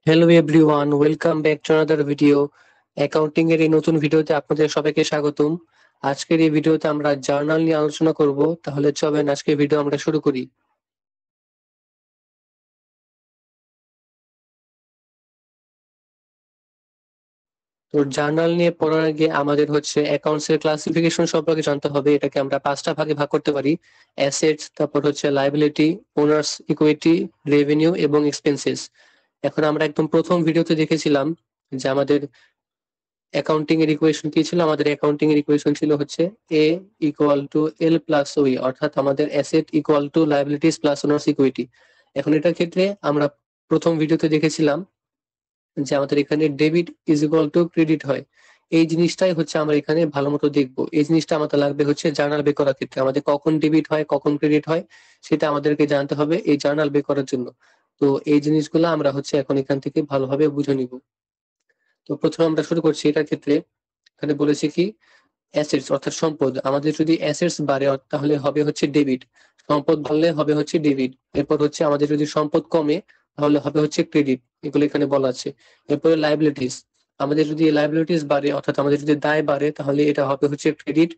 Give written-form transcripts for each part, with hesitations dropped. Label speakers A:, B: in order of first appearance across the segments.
A: Hello everyone, welcome back to another video. Accounting এর এই নতুন ভিডিওতে আপনাদের সবাইকে স্বাগতম। আজকের এই ভিডিওতে আমরা জার্নাল নিয়ে আলোচনা করব। তাহলে চলেন আজকের ভিডিও আমরা শুরু করি। তো জার্নাল নিয়ে পড়ার আগে আমাদের হচ্ছে অ্যাকাউন্টস এর ক্লাসিফিকেশন সম্পর্কে জানতে হবে। এটাকে আমরা পাঁচটা ভাগে ভাগ করতে পারি: অ্যাসেটস, তারপর হচ্ছে লায়াবিলিটি, ওনার্স ইকুইটি, রেভিনিউ এবং এক্সপেন্সেস। এখন আমরা একদম প্রথম ভিডিওতে দেখেছিলাম যে আমাদের অ্যাকাউন্টিং এর ইকুয়েশন কি ছিল। আমাদের অ্যাকাউন্টিং এর ইকুয়েশন ছিল হচ্ছে এ ইকুয়াল টু এল প্লাস ওই, অর্থাৎ আমাদের asset equal to liabilities plus owners equity. এখন এটার ক্ষেত্রে আমরা প্রথম ভিডিওতে দেখেছিলাম যে আমাদের এখানে debit is equal to credit হয়। এই জিনিসটাই হচ্ছে আমরা এখানে ভালো মতো দেখবো। এই জিনিসটা আমাদের লাগবে হচ্ছে জার্নাল বের করার ক্ষেত্রে। আমাদের কখন ডেবিট হয় কখন ক্রেডিট হয় সেটা আমাদেরকে জানতে হবে এই জার্নাল বের করার জন্য। তো এই জিনিসগুলো আমরা হচ্ছে এখন এখান থেকে ভালোভাবে বুঝে নিব। তো প্রথমে আমরা শুরু করছি। এটার ক্ষেত্রে এখানে বলেছি কি, অ্যাসেটস অর্থাৎ সম্পদ। আমাদের যদি অ্যাসেটস বাড়ে তাহলে হবে হচ্ছে ডেবিট, সম্পদ বাড়লে হবে হচ্ছে ডেবিট। এরপর হচ্ছে আমাদের যদি সম্পদ কমে তাহলে হবে হচ্ছে ক্রেডিট, এগুলো এখানে বলা আছে। এরপরে লাইবিলিটিস, আমাদের যদি লাইবিলিটিস বাড়ে অর্থাৎ আমাদের যদি দায় বাড়ে তাহলে এটা হবে হচ্ছে ক্রেডিট,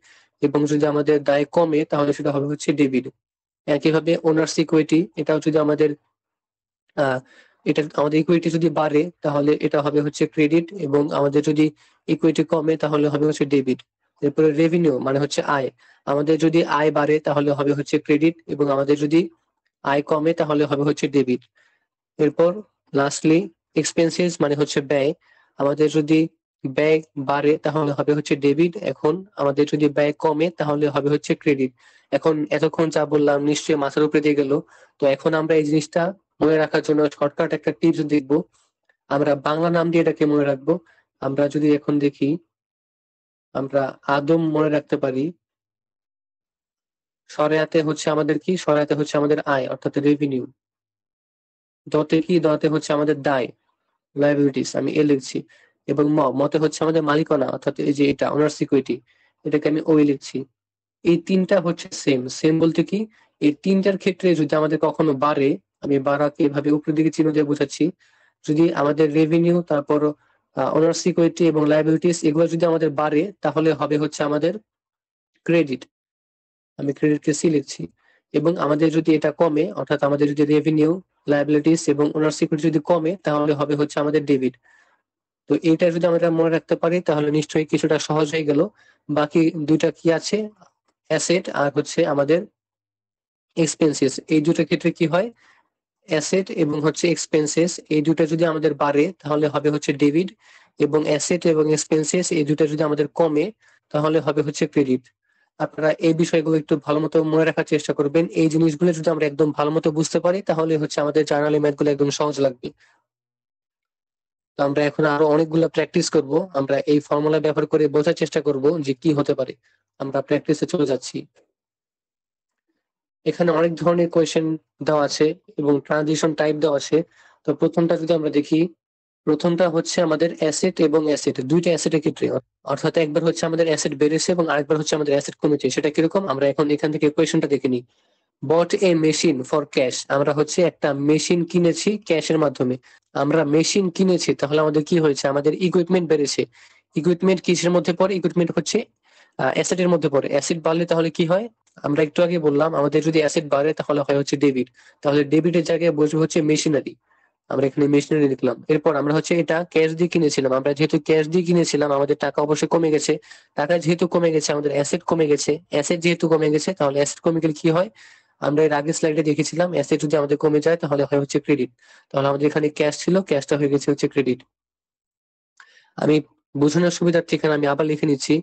A: এবং যদি আমাদের দায় কমে তাহলে সেটা হবে হচ্ছে ডেবিট। একইভাবে ওনার্স ইকুইটি, এটাও যদি আমাদের আহ এটা আমাদের ইকুইটি যদি বাড়ে তাহলে এটা হবে হচ্ছে ক্রেডিট, এবং আমাদের যদি ইকুইটি কমে তাহলে হবে হচ্ছে ডেবিট। এরপরে রেভিনিউ মানে হচ্ছে আয়, আমাদের যদি আয় বাড়ে তাহলে হবে হচ্ছে ক্রেডিট, এবং আমাদের যদি আয় কমে তাহলে হবে হচ্ছে ডেবিট। এরপর লাস্টলি এক্সপেন্সেস মানে হচ্ছে ব্যয়, আমাদের যদি ব্যয় বাড়ে তাহলে হবে হচ্ছে ডেবিট, এখন আমাদের যদি ব্যয় কমে তাহলে হবে হচ্ছে ক্রেডিট। এখন এতক্ষণ যা বললাম নিশ্চয়ই মাথার উপরে দিয়ে গেল। তো এখন আমরা এই জিনিসটা মনে রাখার জন্য শর্টকাট একটা টিপস দেখবো। আমরা বাংলা নাম দিয়ে এটাকে মনে রাখবো। আমরা যদি এখন দেখি, আমরা আদম মনে রাখতে পারি। সরেয়াতে হচ্ছে আমাদের কি, সরেয়াতে হচ্ছে আমাদের আয় অর্থাৎ রেভিনিউ। দতে কি, দতে হচ্ছে আমাদের দায় লাইবিলিটিস, আমি এ লিখছি। এবং মতে হচ্ছে আমাদের মালিকানা অর্থাৎ এই যে এটা ওনার সিকিউরিটি, এটাকে আমি ওই লিখছি। এই তিনটা হচ্ছে সেম সেম বলতে কি, এই তিনটার ক্ষেত্রে যদি আমাদের কখনো বাড়ে, আমি বাড়াকে এভাবে উপরের দিকে চিহ্ন দিয়ে বোঝাচ্ছি। যদি আমাদের রেভিনিউ, তারপর ওনার সিকিউরিটি এবং লাইবিলিটিস এগুলো যদি আমাদের বাড়ে তাহলে হবে হচ্ছে আমাদের ক্রেডিট, আমি ক্রেডিটকে সি লিখছি। এবং আমাদের যদি এটা কমে অর্থাৎ আমাদের যদি রেভিনিউ, লাইবিলিটিস এবং ওনার সিকিউরিটি যদি কমে তাহলে হবে হচ্ছে আমাদের ডেবিট। তো এটা যদি আমরা মনে রাখতে পারি তাহলে নিশ্চয়ই কিছুটা সহজ হয়ে গেল। বাকি দুইটা কি আছে, অ্যাসেট আর হচ্ছে আমাদের এক্সপেন্সেস, এই দুটোর ক্ষেত্রে কি হয়, অ্যাসেট এবং হচ্ছে এক্সপেন্সেস এই দুটো যদি আমাদের বাড়ে তাহলে হবে হচ্ছে ডেবিট, এবং অ্যাসেট এবং এক্সপেন্সেস এই দুটো যদি আমাদের কমে তাহলে হবে হচ্ছে ক্রেডিট। আপনারা এই বিষয়গুলো একটু ভালো মতো মনে রাখার চেষ্টা করবেন। এই জিনিসগুলো যদি আমরা একদম ভালো মতো বুঝতে পারি তাহলে হচ্ছে আমাদের জার্নালি ম্যাথ গুলো একদম সহজ লাগবে। তো আমরা এখন আরো অনেকগুলো প্র্যাকটিস করব। আমরা এই ফর্মুলা ব্যবহার করে বোঝার চেষ্টা করব যে কি হতে পারে। আমরা প্র্যাকটিসে চলে যাচ্ছি। এখানে অনেক ধরনের কোয়েশ্চেন দেওয়া আছে এবং ট্রানজিশন টাইপ দেওয়া আছে। তো প্রথমটা যদি আমরা দেখি, প্রথমটা হচ্ছে আমাদের অ্যাসেট এবং অ্যাসেট, দুইটা অ্যাসেটের ক্ষেত্রে, অর্থাৎ একবার হচ্ছে আমাদের অ্যাসেট বেড়েছে এবং আরেকবার হচ্ছে আমাদের অ্যাসেট কমেছে। সেটা কিরকম আমরা এখন এখান থেকে কোয়েশ্চেনটা দেখে নিই। বট এ মেশিন ফর ক্যাশ, আমরা হচ্ছে একটা মেশিন কিনেছি ক্যাশের মাধ্যমে। আমরা মেশিন কিনেছি তাহলে আমাদের কি হয়েছে, আমাদের ইকুইপমেন্ট বেড়েছে। ইকুইপমেন্ট কিসের মধ্যে পড়ে, ইকুইপমেন্ট হচ্ছে অ্যাসেটের মধ্যে পড়ে। অ্যাসেট বাড়লে তাহলে কি হয়, আমরা একটু আগে বললাম আমাদের যদি অ্যাসেট বাড়ে তাহলে হয় হচ্ছে ডেবিট, তাহলে ডেবিটের জায়গায় বসবে হচ্ছে মেশিনারি, আমরা এখানে মেশিনারি লিখলাম। এরপর আমরা হচ্ছে এটা ক্যাশ দিয়ে কিনেছিলাম, আমরা যেহেতু ক্যাশ দিয়ে কিনেছিলাম আমাদের টাকা অবশ্যই কমে গেছে। টাকা যেহেতু কমে গেছে আমাদের অ্যাসেট কমে গেছে, অ্যাসেট যেহেতু কমে গেছে তাহলে অ্যাসেট কমে গেলে কি হয়, আমরা এর আগের স্লাইডে দেখেছিলাম অ্যাসেট যদি আমাদের কমে যায় তাহলে হয় হচ্ছে ক্রেডিট। তাহলে আমাদের এখানে ক্যাশ ছিল, ক্যাশটা হয়ে গেছে হচ্ছে ক্রেডিট। আমি বোঝানোর সুবিধার্থে এখানে আমি আবার লিখে নিচ্ছি।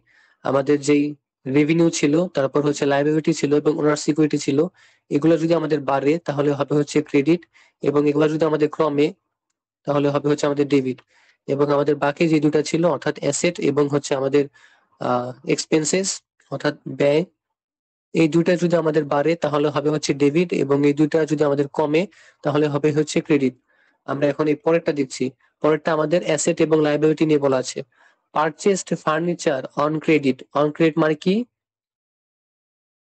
A: আমাদের যেই রেভিনিউ ছিল, তারপর হচ্ছে লাইবিলিটি ছিল এবং ওনার সিকিউরিটি ছিল, এগুলো যদি আমাদের বাড়ে তাহলে হবে হচ্ছে ক্রেডিট, এবং এগুলো যদি আমাদের কমে তাহলে হবে হচ্ছে আমাদের ডেবিট। এবং আমাদের বাকি যে দুটা ছিল অর্থাৎ অ্যাসেট এবং হচ্ছে আমাদের এক্সপেন্সেস অর্থাৎ ব্যয়, এই দুইটা যদি আমাদের বাড়ে তাহলে হবে হচ্ছে ডেবিট, এবং এই দুইটা যদি আমাদের কমে তাহলে হবে হচ্ছে ক্রেডিট। আমরা এখন এই পরেরটা দেখছি। পরেরটা আমাদের অ্যাসেট এবং লাইবিলিটি নিয়ে বলা আছে। Purchased furniture on credit, on credit মানে কি,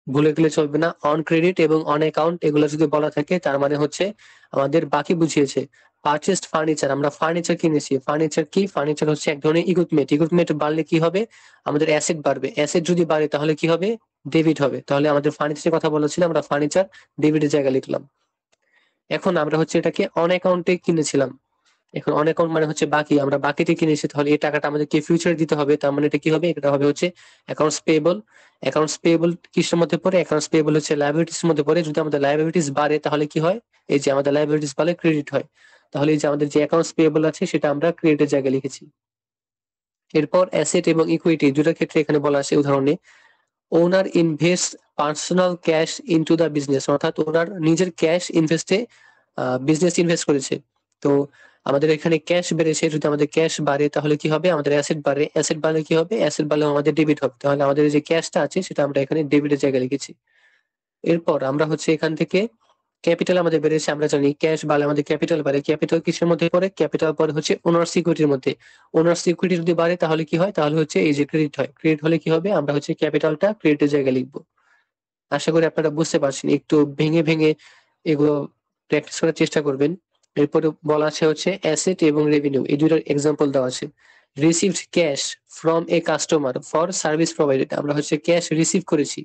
A: ভুলে গেলে চলবে না। অন ক্রেডিট এবং অন অ্যাকাউন্ট এগুলো যদি বলা থাকে তার মানে হচ্ছে আমাদের বাকি বুঝিয়েছে। পারচেসড ফার্নিচার, আমরা ফার্নিচার কিনেছি। ফার্নিচার কি? ফার্নিচার হচ্ছে এক ধরনের ইকুইপমেন্ট। ইকুইপমেন্ট বাড়লে কি হবে? আমাদের অ্যাসেট বাড়বে। অ্যাসেট যদি বাড়ে তাহলে কি হবে? ডেবিট হবে। তাহলে আমাদের ফার্নিচারের কথা বলেছিলাম, আমরা ফার্নিচার ডেবিটের জায়গায় লিখলাম। এখন আমরা হচ্ছে এটাকে অন অ্যাকাউন্টে কিনেছিলাম। এখন অন অ্যাকাউন্ট মানে হচ্ছে বাকি, আমরা বাকিতে কিনেছি, তাহলে এই টাকাটা আমাদেরকে ফিউচারে দিতে হবে। তার মানে এটা কি হবে? এটা হবে হচ্ছে অ্যাকাউন্টস পেয়েবল। অ্যাকাউন্টস পেয়েবল কিসের মধ্যে পড়ে? অ্যাকাউন্টস পেয়েবল হচ্ছে লায়াবিলিটিস মধ্যে পড়ে। যদি আমাদের লায়াবিলিটিস বাড়ে তাহলে কি হয়? এই যে আমাদের লায়াবিলিটিস বাড়লে ক্রেডিট হয়। তাহলে এই যে আমাদের যে অ্যাকাউন্টস পেয়েবল আছে সেটা আমরা ক্রেডিটের জায়গায় লিখেছি। এরপর অ্যাসেট এবং ইকুইটি দুটার ক্ষেত্রে এখানে বলা আছে উদাহরণে, ওনার invest personal cash into the business, অর্থাৎ ওনার নিজের ক্যাশ ইনভেস্টে বিজনেস ইনভেস্ট করেছে। তো আমাদের এখানে ক্যাশ বেড়েছে, যদি আমাদের ক্যাশ বাড়ে তাহলে কি হবে? আমাদের অ্যাসেট বাড়ে। অ্যাসেট বাড়লে কি হবে? অ্যাসেট বাড়লে আমাদের ডেবিট হবে। তাহলে আমাদের যে ক্যাশটা আছে সেটা আমরা এখানে ডেবিটের জায়গায় লিখেছি। এরপর আমরা হচ্ছে এখান থেকে ক্যাপিটাল আমাদের বেড়েছে, আমরা জানি ক্যাশ বাড়লে আমাদের ক্যাপিটাল বাড়ে। ক্যাপিটাল কিসের মধ্যে পড়ে? ক্যাপিটাল পরে হচ্ছে ওনার সিকিউরিটির মধ্যে। ওনার সিকিউরিটি যদি বাড়ে তাহলে কি হয়? তাহলে হচ্ছে এই যে ক্রেডিট হয়। ক্রেডিট হলে কি হবে? আমরা হচ্ছে ক্যাপিটালটা ক্রেডিটের জায়গায় লিখবো। আশা করি আপনারা বুঝতে পারছেন। একটু ভেঙে ভেঙে এগুলো প্র্যাকটিস করার চেষ্টা করবেন। এরপরে বলা আছে হচ্ছে অ্যাসেট এবং রেভিনিউ, এই দুটোর এক্সাম্পল দেওয়া আছে। Received cash from a customer for service provided, আমরা হচ্ছে ক্যাশ রিসিভ করেছি।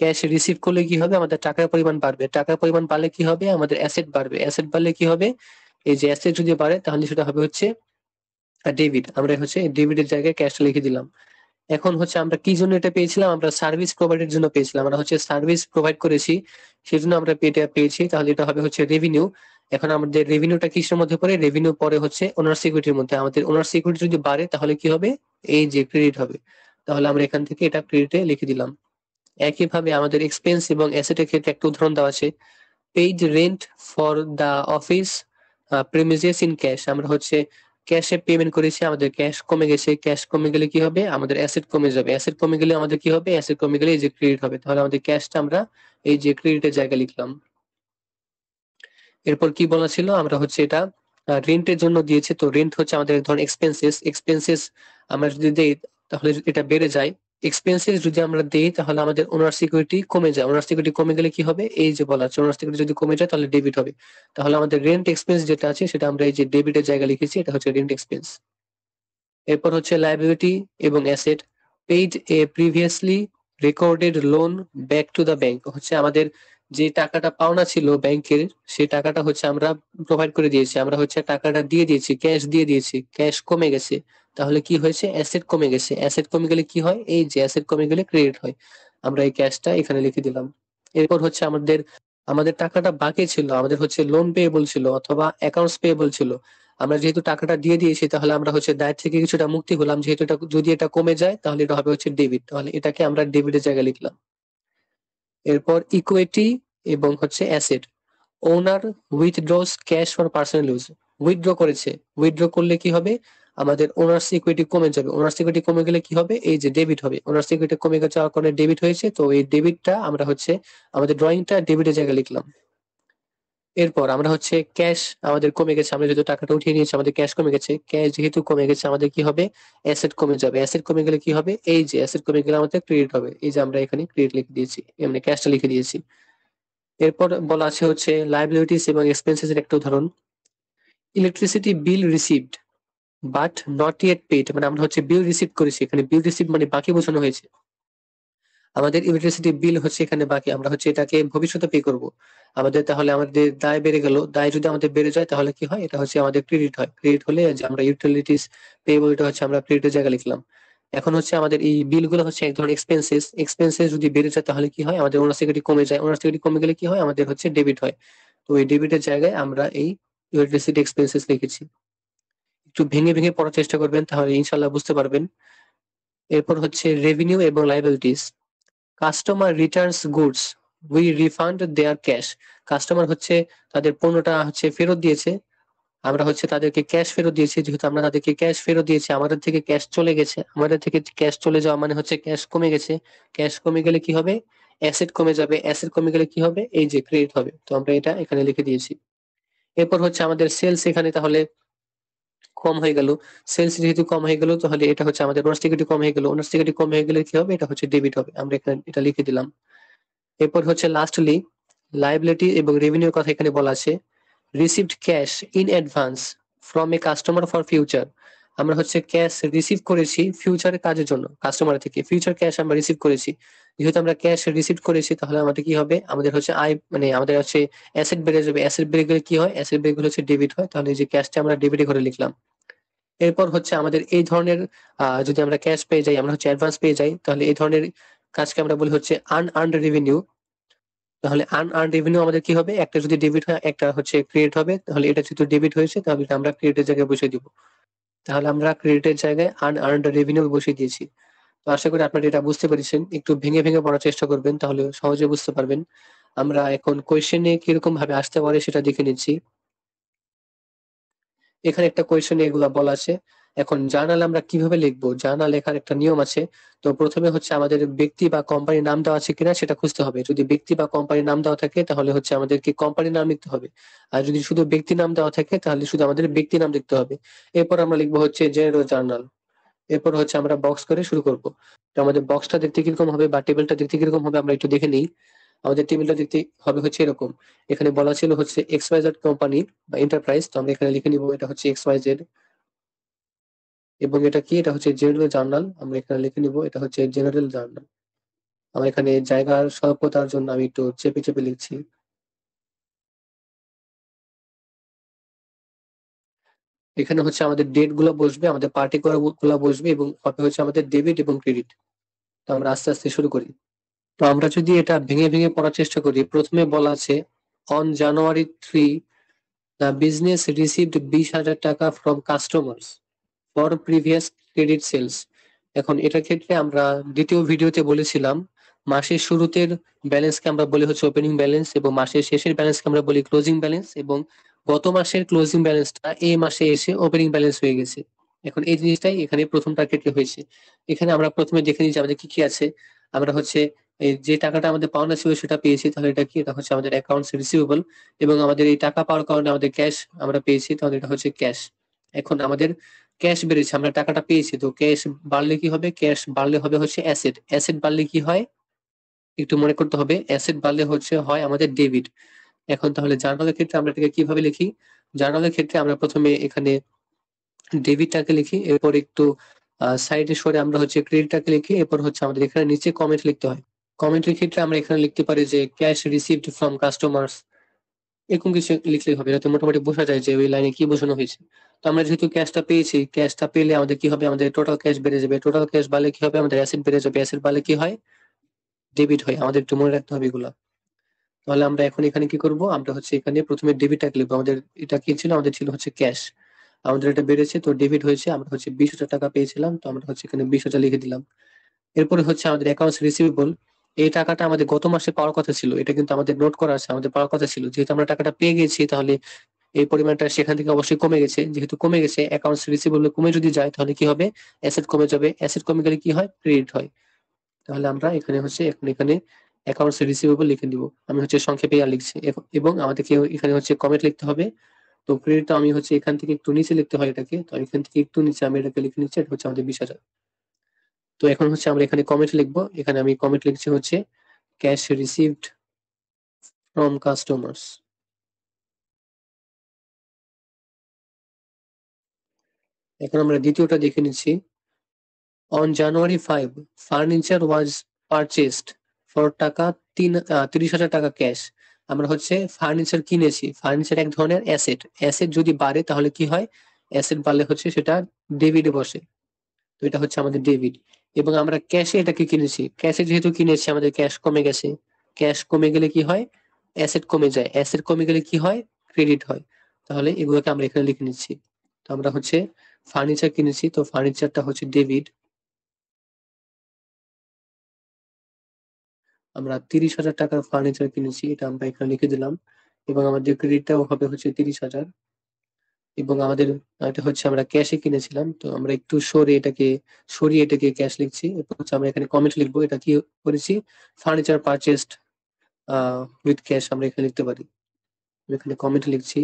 A: ক্যাশ রিসিভ করলে কি হবে? আমাদের টাকার পরিমাণ বাড়বে। টাকার পরিমাণ বাড়লে কি হবে? আমাদের অ্যাসেট বাড়বে। অ্যাসেট বাড়লে কি হবে? এই যে অ্যাসেট যদি বাড়ে তাহলে সেটা হবে হচ্ছে ডেবিট। আমরা হচ্ছে ডেবিটের জায়গায় ক্যাশটা লিখে দিলাম। এখন হচ্ছে আমরা কি জন্য এটা পেয়েছিলাম? আমরা সার্ভিস প্রোভাইডের জন্য পেয়েছিলাম। আমরা হচ্ছে সার্ভিস প্রোভাইড করেছি, সেজন্য আমরা এটা পেয়েছি। তাহলে এটা হবে হচ্ছে রেভিনিউ। এখন আমাদের রেভিনিউটা কিসের মধ্যে পড়ে? রেভিনিউ পরে হচ্ছে ওনার সিকিউরিটির মধ্যে। আমাদের ওনার সিকিউরিটি যদি বাড়ে তাহলে কি হবে? এই যে ক্রেডিট হবে। তাহলে আমরা এখান থেকে এটা ক্রেডিটে লিখে দিলাম। একইভাবে আমাদের এক্সপেন্স এবং অ্যাসেটের ক্ষেত্রে একটা উদাহরণ দেওয়া আছে। Paid rent for the office premises in cash, আমরা হচ্ছে ক্যাশে পেমেন্ট করেছি, আমাদের ক্যাশ কমে গেছে। ক্যাশ কমে গেলে কি হবে? আমাদের অ্যাসেট কমে যাবে। অ্যাসেট কমে গেলে আমাদের কি হবে? অ্যাসেট কমে গেলে এই যে ক্রেডিট হবে। তাহলে আমাদের ক্যাশটা আমরা এই যে ক্রেডিটের জায়গায় লিখলাম। এরপর কি বলা ছিল? আমরা হচ্ছে এটা রেন্টের জন্য দিয়েছে। তো রেন্ট হচ্ছে আমাদের এক ধরনের এক্সপেন্সেস। এক্সপেন্সেস আমরা যদি দেই তাহলে এটা বেড়ে যায়। এক্সপেন্সেস যদি আমরা দেই তাহলে আমাদের ওনার সিকিউরিটি কমে যায়। ওনার সিকিউরিটি কমে গেলে কি হবে? এই যে বলা আছে ওনার সিকিউরিটি যদি কমে যায় তাহলে ডেবিট হবে। তাহলে আমাদের রেন্ট এক্সপেন্স যেটা আছে সেটা আমরা এই যে ডেবিটের জায়গায় লিখেছি, এটা হচ্ছে রেন্ট এক্সপেন্স। এরপর হচ্ছে লায়াবিলিটি এবং asset. Paid A previously recorded loan back to the bank, হচ্ছে আমাদের যে টাকাটা পাওনা ছিল ব্যাংকের, সেই টাকাটা হচ্ছে আমরা প্রোভাইড করে দিয়েছি। আমরা হচ্ছে টাকাটা দিয়ে দিয়েছি, ক্যাশ দিয়ে দিয়েছি। ক্যাশ কমে গেছে, তাহলে কি হয়েছে? অ্যাসেট কমে গেছে। অ্যাসেট কমে গেলে কি হয়? এই যে অ্যাসেট কমে গেলে ক্রেডিট হয়। আমরা এই ক্যাশটা এখানে লিখে দিলাম। এরপর হচ্ছে আমাদের আমাদের টাকাটা বাকি ছিল, আমাদের হচ্ছে লোন পেয়েবল ছিল অথবা অ্যাকাউন্টস পেয়েবল ছিল। আমরা যেহেতু টাকাটা দিয়ে দিয়েছি তাহলে আমরা হচ্ছে দায় থেকে কিছুটা মুক্তি হলাম। যেহেতু এটা যদি এটা কমে যায় তাহলে এটা হবে হচ্ছে ডেবিট। তাহলে এটাকে আমরা ডেবিটের জায়গায় লিখলাম। এরপর ইকুইটি এবং হচ্ছে asset. Owner উইথড্রস cash for personal use, withdraw করেছে। উইথড্র করলে কি হবে? আমাদের ওনার্স ইকুইটি কমে যাবে। ওনার্স ইকুইটি কমে গেলে কি হবে? এই যে ডেবিট হবে। ওনার্স ইকুইটি কমে যাওয়ার কারণে ডেবিট হয়েছে। তো এই ডেবিটটা আমরা হচ্ছে আমাদের ড্রয়িংটা ডেবিটের জায়গায় লিখলাম। এরপর আমরা হচ্ছে ক্যাশ আমাদের কমে গেছে, আমরা যেহেতু টাকাটা উঠিয়ে নিয়েছি আমাদের ক্যাশ কমে গেছে। ক্যাশ যেহেতু কমে গেছে আমাদের কি হবে? অ্যাসেট কমে যাবে। অ্যাসেট কমে গেলে কি হবে? এই যে অ্যাসেট কমে গেলে আমাদের ক্রেডিট হবে। এই যে আমরা এখানে ক্রেডিট লিখে দিয়েছি, এমনি ক্যাশটা লিখে দিয়েছি। এরপর বলা আছে হচ্ছে লায়াবিলিটিস এবং এক্সপেন্সেস এর একটা উদাহরণ। Electricity bill received but not yet paid, মানে আমরা হচ্ছে বিল রিসিভ করেছি। এখানে বিল রিসিভ মানে বাকি বোঝানো হয়েছে। আমাদের ইলেকট্রিসিটি বিল হচ্ছে এখানে বাকি, আমরা হচ্ছে এটাকে ভবিষ্যতে পে করব। আমাদের তাহলে আমাদের দায় বেড়ে গেল। দায় যদি আমাদের বেড়ে যায় তাহলে কি হয়? এটা হচ্ছে আমাদের ক্রেডিট হয়। ক্রেডিট হলে যে আমরা ইউটিলিটিস পেয়েবল, এটা হচ্ছে আমরা ক্রেডিটের জায়গায় লিখলাম। এখন হচ্ছে আমাদের এই বিলগুলো হচ্ছে এক ধরনের এক্সপেন্সেস। এক্সপেন্সেস যদি বেড়ে যায় তাহলে কি হয়? আমাদের ওনার সিকিউরিটি কমে যায়। ওনার সিকিউরিটি কমে গেলে কি হয়? আমাদের হচ্ছে ডেবিট হয়। তো এই ডেবিটের জায়গায় আমরা এই ইলেকট্রিসিটি এক্সপেন্সেস লিখেছি। একটু ভেঙে ভেঙে পড়ার চেষ্টা করবেন, তাহলে ইনশাল্লাহ বুঝতে পারবেন। এরপর হচ্ছে রেভিনিউ এবং liabilities. Customer returns goods, we refund their cash. Customer হচ্ছে তাদের পণ্যটা হচ্ছে ফেরত দিয়েছে, আমরা হচ্ছে তাদেরকে ক্যাশ ফেরত দিয়েছি। যেহেতু আমরা তাদেরকে ক্যাশ ফেরত দিয়েছি, আমাদের থেকে ক্যাশ চলে গেছে। আমাদের থেকে ক্যাশ চলে যাওয়া মানে হচ্ছে ক্যাশ কমে গেছে। ক্যাশ কমে গেলে কি হবে? অ্যাসেট কমে যাবে। অ্যাসেট কমে গেলে কি হবে? এই যে ক্রেডিট হবে। তো আমরা এটা এখানে লিখে দিয়েছি। এরপর হচ্ছে আমাদের সেলস এখানে তাহলে কম হয়ে গেল। সেলস যেহেতু কম হয়ে গেল তাহলে এটা হচ্ছে আমাদের ওনার সিকিউরিটি কম হয়ে গেল। ওনার সিকিউরিটি কম হয়ে গেলে কি হবে? এটা হচ্ছে ডেবিট হবে। আমরা এখানে এটা লিখে দিলাম। এরপর হচ্ছে লাস্টলি লায়াবিলিটি এবং রেভিনিউর কথা এখানে বলা আছে। Received cash in advance from a customer for future. আমরা হচ্ছে ক্যাশ রিসিভ করেছি ফিউচারের কাজের জন্য, কাস্টমার থেকে ফিউচার ক্যাশ আমরা রিসিভ করেছি। যেহেতু আমরা ক্যাশ রিসিভ করেছি তাহলে আমাদের কি হবে, আমাদের হচ্ছে আয় মানে আমাদের হচ্ছে অ্যাসেট বেড়ে যাবে। অ্যাসেট বেড়ে গেলে কি হয়, অ্যাসেট বেড়ে গেলে হচ্ছে ডেবিট হয়। তাহলে এই যে ক্যাশটা আমরা ডেবিটে করে লিখলাম। এরপর হচ্ছে আমাদের এই ধরনের যদি আমরা ক্যাশ পেয়ে যাই, আমরা হচ্ছে অ্যাডভান্স পেয়ে যাই, তাহলে এই ধরনের কাজকে আমরা বলি হচ্ছে আনআর্নড রেভিনিউ। তাহলে আনআর্নড রেভিনিউ আমাদের কি হবে, একটা যদি ডেবিট হয় একটা হচ্ছে ক্রেডিট হবে। তাহলে এটা যেহেতু ডেবিট হয়েছে তাহলে এটা আমরা ক্রেডিটের জায়গায় বসিয়ে দিব। তাহলে আমরা ক্রেডিটের জায়গায় আনআর্নড রেভিনিউ বসিয়ে দিয়েছি। তো আশা করি আপনারা এটা বুঝতে পেরেছেন। একটু ভেঙে ভেঙে পড়ার চেষ্টা করবেন, তাহলে সহজে বুঝতে পারবেন। আমরা এখন কোয়েশ্চেনে কিরকম ভাবে আসতে পারে সেটা দেখে নিচ্ছি। এখানে একটা কোয়েশ্চেনে এগুলা বলা আছে। এখন জার্নাল আমরা কিভাবে লিখবো, জার্নাল লেখার একটা নিয়ম আছে। তো প্রথমে হচ্ছে আমাদের ব্যক্তি বা কোম্পানির নাম দেওয়া আছে কিনা সেটা খুঁজতে হবে। যদি ব্যক্তি বা কোম্পানির নাম দেওয়া থাকে তাহলে হচ্ছে আমাদেরকে কোম্পানির নাম লিখতে হবে। আর যদি শুধু ব্যক্তি নাম দেওয়া থাকে তাহলে শুধু আমাদের ব্যক্তি নাম লিখতে হবে। এরপর আমরা লিখবো হচ্ছে জেনারেল জার্নাল। এরপর হচ্ছে আমরা বক্স করে শুরু করব। তো আমাদের বক্সটা দেখতে কিরকম হবে বা টেবিলটা দেখতে কিরকম হবে আমরা একটু দেখে নিই। আমাদের টেবিলটা দেখতে হবে হচ্ছে এরকম। এখানে বলা ছিল হচ্ছে এক্সওয়াইজেড কোম্পানি বা এন্টারপ্রাইজ, তো আমরা এখানে লিখে নিব এটা হচ্ছে এক্সওয়াইজেড। এবং এটা কি, এটা হচ্ছে জেনারেল জার্নাল, আমরা এখানে লিখে নিব এটা হচ্ছে জেনারেল জার্নাল। আমরা এখানে জায়গার স্বল্পতার জন্য আমি একটু চেপে চেপে লিখছি। এখানে হচ্ছে আমাদের ডেট গুলো বসবে, আমাদের পার্টিকুলার গুলো বসবে এবং হবে হচ্ছে আমাদের ডেবিট এবং ক্রেডিট। তো আমরা আস্তে আস্তে শুরু করি। তো আমরা যদি এটা ভেঙে ভেঙে পড়ার চেষ্টা করি, প্রথমে বলা আছে on January 3 the business received 20,000 টাকা from customers for previous credit sales. এখন এটার ক্ষেত্রে আমরা দ্বিতীয় ভিডিওতে বলেছিলাম মাসের শুরুতের ব্যালেন্সকে আমরা বলি হচ্ছে ওপেনিং ব্যালেন্স এবং মাসের শেষের ব্যালেন্সকে আমরা বলি ক্লোজিং ব্যালেন্স, এবং গত মাসের ক্লোজিং ব্যালেন্সটা এই মাসে এসে ওপেনিং ব্যালেন্স হয়ে গেছে। এখন এই জিনিসটাই এখানে প্রথমটার ক্ষেত্রে হয়েছে। এখানে আমরা প্রথমে দেখে নিই যে আমাদের কি কি আছে। আমরা হচ্ছে এই যে টাকাটা আমাদের পাওনা ছিল সেটা পেয়েছি, তাহলে এটা কি, এটা হচ্ছে আমাদের অ্যাকাউন্টস রিসিভেবল। এবং আমাদের এই টাকা পাওয়ার কারণে আমাদের ক্যাশ আমরা পেয়েছি, তাহলে এটা হচ্ছে ক্যাশ। এখন আমাদের ক্যাশ বেড়েছে, আমরা টাকাটা পেয়েছি, তো ক্যাশ বাড়লে কি হবে, ক্যাশ বাড়লে হবে হচ্ছে অ্যাসেট। অ্যাসেট বাড়লে কি হয় একটু মনে করতে হবে, অ্যাসেট বাড়লে হচ্ছে হয় আমাদের ডেবিট। এখন তাহলে জার্নালের ক্ষেত্রে আমরা এটাকে কিভাবে লিখি, জার্নালের ক্ষেত্রে আমরা প্রথমে এখানে ডেবিটটাকে লিখি, এরপর একটু সাইডে সরে আমরা হচ্ছে ক্রেডিটটাকে লিখি, এরপর হচ্ছে আমাদের এখানে নিচে কমেন্ট লিখতে হয়। কমেন্টের ক্ষেত্রে আমরা এখানে লিখতে পারি যে ক্যাশ রিসিভড ফ্রম কাস্টমার্স, এরকম কিছু লিখলেই হবে, যাতে মোটামুটি বোঝা যায় যে ওই লাইনে কি বোঝানো হয়েছে। তো আমরা যেহেতু ক্যাশটা পেয়েছি, ক্যাশটা পেলে আমাদের কি হবে, আমাদের টোটাল ক্যাশ বেড়ে যাবে। টোটাল ক্যাশ বাড়লে কি হবে, আমাদের অ্যাসেট বেড়ে যাবে। অ্যাসেট বাড়লে কি হয়, ডেবিট হয়। আমাদের একটু মনে রাখতে হবে এগুলা। তাহলে আমরা এখন এখানে কি করব, আমরা হচ্ছে এখানে প্রথমে ডেবিটটাকে লিখবো। আমাদের এটা কি ছিল, আমাদের ছিল হচ্ছে ক্যাশ। আমাদের এটা বেড়েছে তো ডেবিট হয়েছে, আমরা হচ্ছে 20,000 টাকা পেয়েছিলাম, তো আমরা হচ্ছে এখানে 20,000 লিখে দিলাম। এরপরে হচ্ছে আমাদের অ্যাকাউন্টস রিসিভেবল। এই টাকাটা আমাদের গত মাসে পাওয়ার কথা ছিল, এটা কিন্তু আমাদের নোট করা আছে, আমাদের পাওয়ার কথা ছিল। যেহেতু আমরা টাকাটা পেয়ে গেছি তাহলে এই পরিমাণটা সেখান থেকে অবশ্যই কমে গেছে। যেহেতু কমে গেছে, অ্যাকাউন্টস রিসিভেবল কমে যদি যায় তাহলে কি হবে, অ্যাসেট কমে যাবে। অ্যাসেট কমে গেলে কি হয়, ক্রেডিট হয়। তাহলে আমরা এখানে হচ্ছে এখন এখানে অ্যাকাউন্টস রিসিভেবল লিখে দিব। আমি হচ্ছে সংক্ষেপে লিখছি। এবং আমাদেরকে এখানে হচ্ছে কমেন্ট লিখতে হবে। তো ক্রেডিট আমি হচ্ছে এখান থেকে একটু নিচে লিখতে হয় এটাকে, তো এখান থেকে একটু নিচে আমি এটাকে লিখে নিচ্ছি, এটা হচ্ছে আমাদের 20,000। তো এখন হচ্ছে আমরা এখানে কমেন্ট লিখবো। এখানে আমি কমেন্ট লিখছি হচ্ছে ক্যাশ রিসিভড ফ্রম কাস্টমার্স। এখন আমরা দ্বিতীয়টা দেখে নিচ্ছি। On January 5, furniture was purchased for 30,000 টাকা ক্যাশ। আমরা হচ্ছে ফার্নিচার কিনেছি। ফার্নিচার এক ধরনের অ্যাসেট। অ্যাসেট যদি বাড়ে তাহলে কি হয়, অ্যাসেট বাড়লে হচ্ছে সেটা ডেবিটে বসে। তো এটা হচ্ছে আমাদের ডেবিট। এবং আমরা ক্যাশে এটাকে কিনেছি। ক্যাশে যেহেতু কিনেছি আমাদের ক্যাশ কমে গেছে। ক্যাশ কমে গেলে কি হয়, অ্যাসেট কমে যায়। অ্যাসেট কমে গেলে কি হয়, ক্রেডিট হয়। তাহলে এগুলোকে আমরা এখানে লিখে নিচ্ছি। তো আমরা হচ্ছে ফার্নিচার কিনেছি, তো ফার্নিচারটা হচ্ছে ডেবিট। আমরা 30,000 টাকার ফার্নিচার কিনেছি, এটা আমরা এখানে লিখে দিলাম। এবং আমাদের ক্রেডিটটাও হবে হচ্ছে 30,000। এবং আমাদের এটা হচ্ছে আমরা ক্যাশে কিনেছিলাম, তো আমরা একটু সরিয়ে এটাকে ক্যাশ লিখছি। এরপর হচ্ছে আমরা এখানে কমেন্ট লিখবো, এটা কি করেছি, ফার্নিচার পারচেসড উইথ ক্যাশ আমরা এখানে লিখতে পারি। আমি এখানে কমেন্ট লিখছি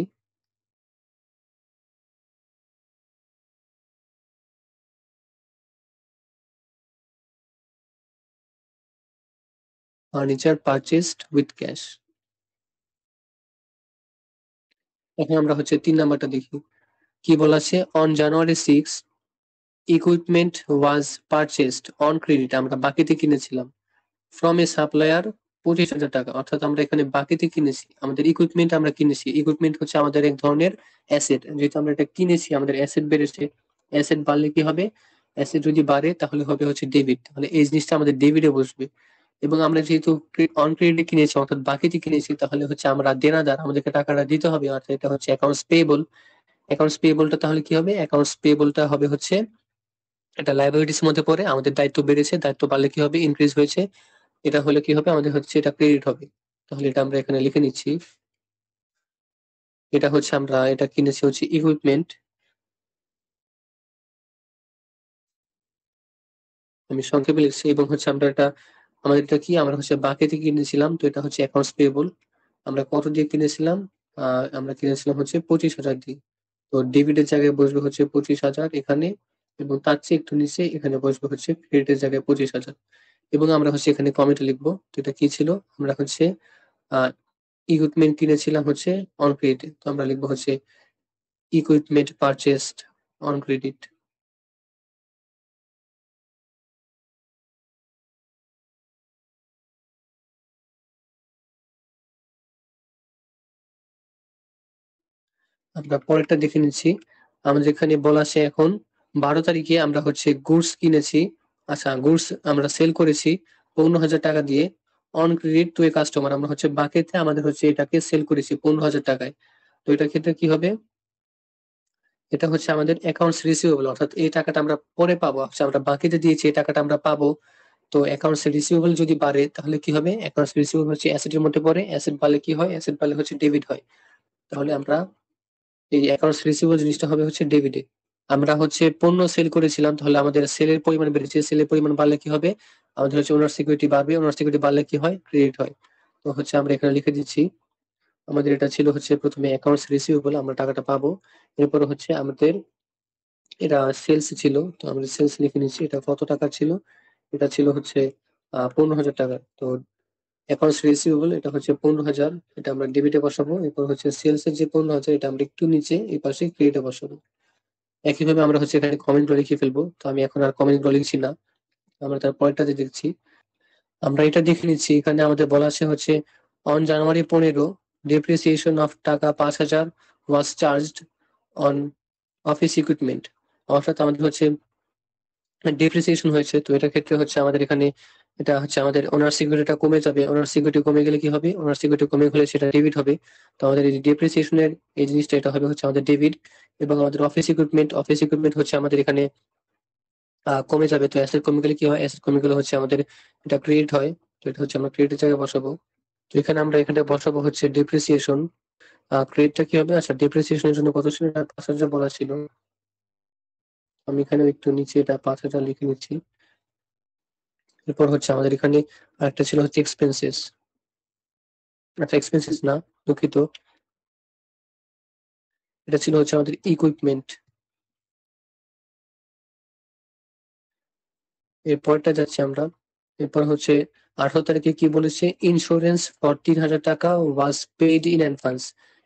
A: ফার্নিচার পারচেসড উইথ ক্যাশ। এখন আমরা হচ্ছে 3 নাম্বারটা দেখি। কি বলা আছে? On January 6 equipment was purchased on credit, আমরা বাকিতে কিনেছিলাম, ফ্রম এ সাপ্লায়ার 25,000 টাকা। অর্থাৎ আমরা এখানে বাকিতে কিনেছি, আমাদের ইকুইপমেন্ট আমরা কিনেছি। ইকুইপমেন্ট হচ্ছে আমাদের এক ধরনের অ্যাসেট, যেহেতু আমরা এটা কিনেছি আমাদের অ্যাসেট বেড়েছে। অ্যাসেট বাড়লে কি হবে? অ্যাসেট যদি বাড়ে তাহলে হবে হচ্ছে ডেবিট, তাহলে এই জিনিসটা আমাদের ডেবিটে বসবে। এবং আমরা যেহেতু অন ক্রেডিটে কিনেছি অর্থাৎ বাকিতে কিনেছি, তাহলে হচ্ছে আমরা দেনাদার, আমাদেরকে টাকাটা দিতে হবে, অর্থাৎ এটা হচ্ছে অ্যাকাউন্টস পেয়েবল। অ্যাকাউন্টস পেয়েবলটা তাহলে কি হবে? অ্যাকাউন্টস পেয়েবলটা হবে হচ্ছে এটা লাইবিলিটিস মধ্যে পড়ে, আমাদের দায়িত্ব বেড়েছে, দায়িত্ব বাড়লে কি হবে? ইনক্রিজ হয়েছে। এটা হলে কি হবে? আমাদের হচ্ছে এটা ক্রেডিট হবে। তাহলে এটা আমরা এখানে লিখে নিচ্ছি। এটা হচ্ছে আমরা এটা কিনেছি হচ্ছে ইকুইপমেন্ট, আমি সংক্ষেপে লিখছি। এবং হচ্ছে আমরা এটা আমাদের এটা কি আমরা হচ্ছে বাকিতে কিনেছিলাম, তো এটা হচ্ছে অ্যাকাউন্টস পেয়েবল। আমরা কত দিয়ে কিনেছিলাম? আমরা কিনেছিলাম হচ্ছে 25,000 দিয়ে। তো ডেবিটের জায়গায় বসবে হচ্ছে 25,000 এখানে, এবং তার চেয়ে একটু নিচে এখানে বসবে হচ্ছে ক্রেডিটের জায়গায় 25,000। এবং আমরা হচ্ছে এখানে কমেন্ট লিখবো। তো এটা কি ছিল? আমরা হচ্ছে আহ ইকুইপমেন্ট কিনেছিলাম হচ্ছে অন ক্রেডিট, তো আমরা লিখবো হচ্ছে ইকুইপমেন্ট পারচেসড অন ক্রেডিট। আমরা পরেরটা দেখে নিচ্ছি। আমাদের এখানে বলা আছে এখন 12 তারিখে আমরা হচ্ছে গুডস কিনেছি। আচ্ছা, গুডস আমরা সেল করেছি 15,000 টাকা দিয়ে on credit to A customer, আমরা হচ্ছে বাকিতে আমাদের হচ্ছে এটাকে সেল করেছি 15,000 টাকায়। তো এটার ক্ষেত্রে কি হবে? এটা হচ্ছে আমাদের অ্যাকাউন্টস রিসিভেবল, অর্থাৎ এই টাকাটা আমরা পরে পাবো, আচ্ছা আমরা বাকিতে দিয়েছি এই টাকাটা আমরা পাবো। তো অ্যাকাউন্টস রিসিভেবল যদি বাড়ে তাহলে কি হবে? অ্যাকাউন্টস রিসিভেবল হচ্ছে অ্যাসেটের মধ্যে পড়ে, অ্যাসেট বাড়লে কি হয়? অ্যাসেট বাড়লে হচ্ছে ডেবিট হয়। তাহলে আমরা এই অ্যাকাউন্টস রিসিভেবল জিনিসটা হবে হচ্ছে ডেবিটে। আমরা হচ্ছে পণ্য সেল করেছিলাম, তাহলে আমাদের সেলের পরিমাণ বেড়েছে, সেলের পরিমাণ বাড়লে কি হবে? আমাদের হচ্ছে ওনার সিকিউরিটি বাড়বে, ওনার সিকিউরিটি বাড়লে কি হয়? ক্রেডিট হয়। তো হচ্ছে আমরা এখানে লিখে দিচ্ছি, আমাদের এটা ছিল হচ্ছে প্রথমে অ্যাকাউন্টস রিসিভেবল, আমরা টাকাটা পাবো। এরপর হচ্ছে আমাদের এটা সেলস ছিল, তো আমরা সেলস লিখে নিচ্ছি। এটা কত টাকা ছিল? এটা ছিল হচ্ছে 15,000 টাকা। তো অ্যাকাউন্টস রিসিভেবল এটা হচ্ছে 15,000, এটা আমরা ডেবিটে বসাবো। এরপর হচ্ছে সেলস এর যে 15,000 এটা আমরা একটু নিচে এই পাশে ক্রেডিটে বসাবো। একইভাবে আমরা হচ্ছে এখানে কমেন্ট গুলো লিখে ফেলবো, তো আমি এখন আর কমেন্ট গুলো লিখছি না, আমরা তার পরেরটাতে দেখছি। আমরা এটা দেখে নিচ্ছি, এখানে আমাদের বলা আছে হচ্ছে অন জানুয়ারি 15 ডেপ্রিসিয়েশন অফ টাকা 5,000 ওয়াজ চার্জড অন অফিস ইকুইপমেন্ট। অর্থাৎ আমাদের হচ্ছে ডেপ্রিসিয়েশন হয়েছে, তো এটার ক্ষেত্রে হচ্ছে আমাদের এখানে এটা হচ্ছে আমাদের ওনার সিকিউরিটিটা কমে যাবে। ওনার সিকিউরিটি কমে গেলে কি হবে? ওনার সিকিউরিটি কমে গেলে সেটা ডেবিট হবে। তো আমাদের এই ডেপ্রিসিয়েশনের এই জিনিসটা এটা হবে হচ্ছে আমাদের ডেবিট। এবং আমাদের অফিস ইকুইপমেন্ট হচ্ছে আমাদের এখানে কমে যাবে। তো অ্যাসেট কমে গেলে কি হয়? অ্যাসেট কমে গেলে হচ্ছে আমাদের এটা ক্রেডিট হয়। তো এটা হচ্ছে আমরা ক্রেডিটের জায়গায় বসাবো। তো এখানে আমরা এখানে বসাবো হচ্ছে ডেপ্রিসিয়েশন। ক্রেডিটটা কি হবে? আচ্ছা, ডেপ্রিসিয়েশনের জন্য কত ছিল? 5,000 বলা ছিল। আমি এখানে একটু নিচে এটা 5,000 লিখে নিচ্ছি। এরপর হচ্ছে আমাদের এখানে আরেকটা ছিল হচ্ছে এক্সপেন্সেস। আচ্ছা, এক্সপেন্সেস না, দুঃখিত, এটা ছিল হচ্ছে আমাদের ইকুইপমেন্ট। এরপরটা যাচ্ছি আমরা। এরপর হচ্ছে 18 তারিখে কি বলেছে? ইন্স্যুরেন্স ফর 3,000 টাকা ওয়াজ পেইড ইন অ্যাডভান্স।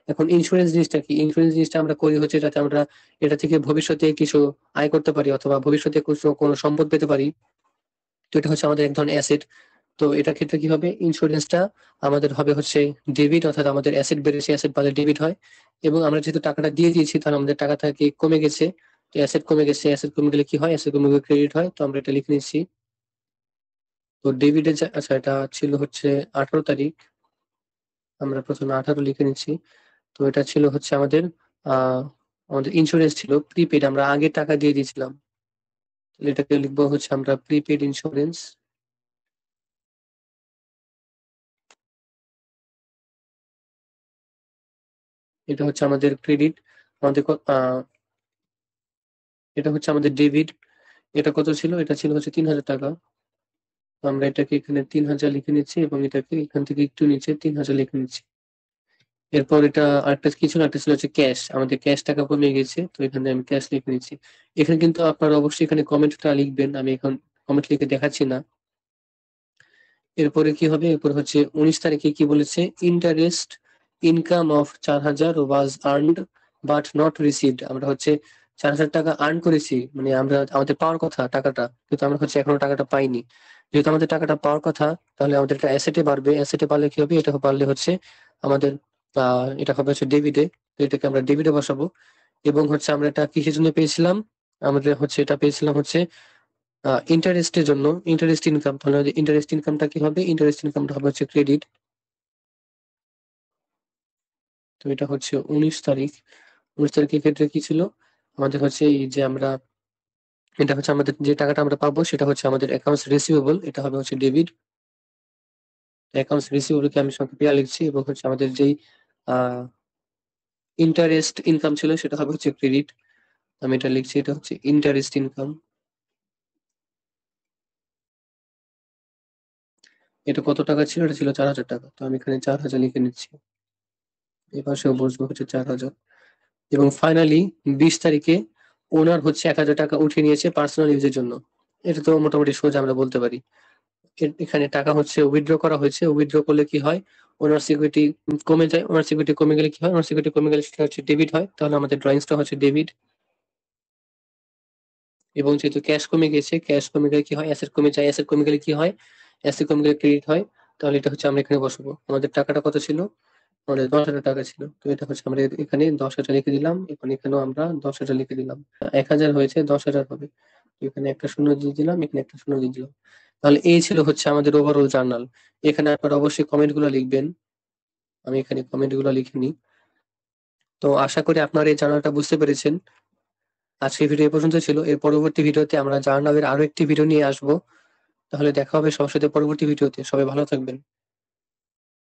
A: এখন ইন্স্যুরেন্স জিনিসটা কি? ইন্স্যুরেন্স জিনিসটা আমরা করি হচ্ছে যাতে আমরা এটা থেকে ভবিষ্যতে কিছু আয় করতে পারি, অথবা ভবিষ্যতে কোনো সম্পদ পেতে পারি। তো এটা হচ্ছে আমাদের এক ধরনের অ্যাসেট। তো এটার ক্ষেত্রে কি হবে? ইন্স্যুরেন্সটা আমাদের হবে হচ্ছে ডেবিট, অর্থাৎ আমাদের অ্যাসেট বেড়েছে, অ্যাসেট বাড়লে ডেবিট হয়। এবং আমরা যেহেতু টাকাটা দিয়ে দিয়েছি তাহলে আমাদের টাকা থেকে কমে গেছে, তো অ্যাসেট কমে গেছে, অ্যাসেট কমে গেলে কি হয়? অ্যাসেট কমে গেলে ক্রেডিট হয়। তো আমরা এটা লিখে নিচ্ছি। তো ডেবিটের আচ্ছা, এটা ছিল হচ্ছে 18 তারিখ, আমরা প্রথমে 18 লিখে নিচ্ছি। তো এটা ছিল হচ্ছে আমাদের আহ আমাদের ইন্স্যুরেন্স ছিল প্রিপেড, আমরা আগে টাকা দিয়ে দিয়েছিলাম। তাহলে এটাকে লিখবো হচ্ছে আমরা প্রিপেড ইন্স্যুরেন্স। এটা হচ্ছে আমাদের ক্রেডিট। আমাদের এটা হচ্ছে আমাদের ডেবিট। এটা কত ছিল? এটা ছিল হচ্ছে 3,000 টাকা। তো আমরা এটাকে এখানে 3,000 লিখে নিচ্ছি, এবং এটাকে এখান থেকে একটু নিচে 3,000 লিখে নিচ্ছি। এরপর এটা আরেকটা কি ছিল? একটা ছিল হচ্ছে ক্যাশ, আমাদের ক্যাশ টাকা কমে গেছে, তো এখানে আমি ক্যাশ লিখে নিচ্ছি। এখানে কিন্তু আপনারা অবশ্যই এখানে কমেন্টটা লিখবেন, আমি এখন কমেন্ট লিখে দেখাচ্ছি না। এরপরে কি হবে? এরপর হচ্ছে 19 তারিখে কি বলেছে? Interest income of 4,000 was earned but not received. আমরা হচ্ছে 4,000 টাকা আর্ন করেছি, মানে আমরা আমাদের পাওয়ার কথা টাকাটা, কিন্তু আমরা হচ্ছে এখনো টাকাটা পাইনি। যেহেতু আমাদের টাকাটা পাওয়ার কথা, তাহলে আমাদের একটা অ্যাসেটে বাড়বে। অ্যাসেটে বাড়লে কি হবে, এটা বাড়লে হচ্ছে আমাদের এটা হবে হচ্ছে ডেবিটে। তো এটাকে আমরা ডেবিটে বসাবো। এবং হচ্ছে আমরা এটা কিসের জন্য পেয়েছিলাম, আমাদের হচ্ছে এটা পেয়েছিলাম হচ্ছে ইন্টারেস্টের জন্য, ইন্টারেস্ট ইনকাম। তাহলে ইন্টারেস্ট ইনকামটা কি হবে, ইন্টারেস্ট ইনকামটা হবে হচ্ছে ক্রেডিট। তো এটা হচ্ছে 19 তারিখ। 19 তারিখের ক্ষেত্রে কি ছিল, আমাদের হচ্ছে এই যে আমরা, এটা হচ্ছে আমাদের যে টাকাটা আমরা পাবো সেটা হচ্ছে আমাদের অ্যাকাউন্টস রিসিভেবল, এটা হবে হচ্ছে ডেবিট। অ্যাকাউন্টস রিসিভেবলকে আমি সংক্ষেপে লিখছি, এবং হচ্ছে আমাদের যেই ইন্টারেস্ট ইনকাম ছিল সেটা হবে হচ্ছে ক্রেডিট। আমি এটা লিখছি, এটা হচ্ছে ইন্টারেস্ট ইনকাম। এটা কত টাকা ছিল, এটা ছিল 4,000 টাকা। তো আমি এখানে 4,000 লিখে নিচ্ছি, এই পাশেও বসবো হচ্ছে 4,000। এবং ফাইনালি 20 তারিখে ওনার হচ্ছে 1,000 টাকা উঠিয়ে নিয়েছে পার্সোনাল ইউজের জন্য। এটা তো মোটামুটি সোজা আমরা বলতে পারি। এখানে টাকা হচ্ছে উইথড্র করা হয়েছে। উইথড্র করলে কি হয়, ওনার সিকিউরিটি কমে যায়। ওনার সিকিউরিটি কমে গেলে কি হয়, ওনার সিকিউরিটি কমে গেলে সেটা হচ্ছে ডেবিট হয়। তাহলে আমাদের ড্রয়িংসটা হচ্ছে ডেবিট। এবং যেহেতু ক্যাশ কমে গেছে, ক্যাশ কমে গেলে কি হয়, অ্যাসেট কমে যায়। অ্যাসেট কমে গেলে কি হয়, অ্যাসেট কমে গেলে ক্রেডিট হয়। তাহলে এটা হচ্ছে আমরা এখানে বসাবো। আমাদের টাকাটা কত ছিল, আমাদের 10,000 টাকা ছিল। তো এটা হচ্ছে আমরা এখানে 10,000 লিখে দিলাম, এখন এখানেও আমরা 10,000 লিখে দিলাম। 1,000 হয়েছে, 10,000 হবে। তো এখানে একটা শূন্য দিয়ে দিলাম, এখানে একটা শূন্য দিয়ে দিলাম। তাহলে এই ছিল হচ্ছে আমাদের ওভারঅল জার্নাল। এখানে আপনারা অবশ্যই কমেন্ট গুলো লিখবেন, আমি এখানে কমেন্ট গুলো লিখে নিই। তো আশা করি আপনারা এই জার্নালটা বুঝতে পেরেছেন। আজকের ভিডিও এ পর্যন্ত ছিল। এর পরবর্তী ভিডিওতে আমরা জার্নালের আরো একটি ভিডিও নিয়ে আসবো। তাহলে দেখা হবে সবার সাথে পরবর্তী ভিডিওতে। সবাই ভালো থাকবেন।